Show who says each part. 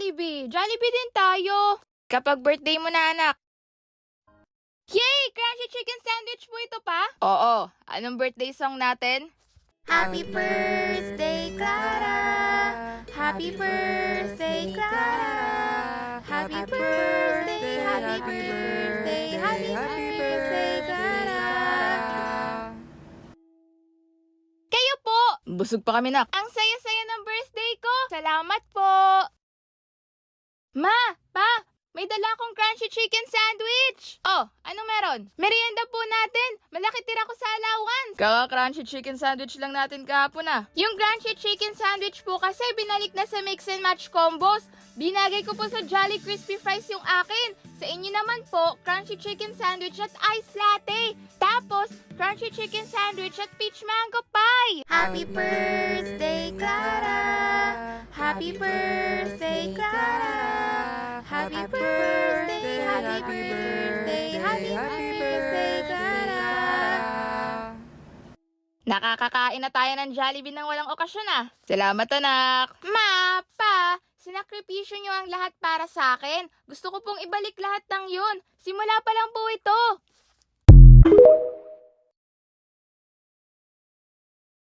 Speaker 1: Jollibee. Jollibee din tayo. Kapag birthday mo na, anak. Yay! Crunchy chicken sandwich po ito pa? Oo. Anong birthday song natin?
Speaker 2: Happy birthday, Clara. Happy birthday, Clara. Happy birthday, happy birthday, happy birthday, Clara.
Speaker 1: Kayo po! Busog pa kami, nak. Ang saya-saya ng birthday ko. Salamat po. Ma! Pa! May dala akong crunchy chicken sandwich! Oh, anong meron? Merienda po natin! Malaki tira ko sa allowance! Kaka-crunchy chicken sandwich lang natin kahapon Yung crunchy chicken sandwich po kasi binalik na sa mix and match combos. Binagay ko po sa Jolly Crispy Fries yung akin. Sa inyo naman po, crunchy chicken sandwich at ice latte. Tapos, crunchy chicken sandwich at peach mango pie!
Speaker 2: Happy birthday, Clara. Happy birthday, Clara. Happy birthday, happy birthday, happy birthday, Clara.
Speaker 1: Nakakakain na tayo ng Jollibee ng walang okasyon Salamat, anak! Ma, pa, sinakripisyo nyo ang lahat para sa akin. Gusto ko pong ibalik lahat ng yun. Simula pa lang po ito.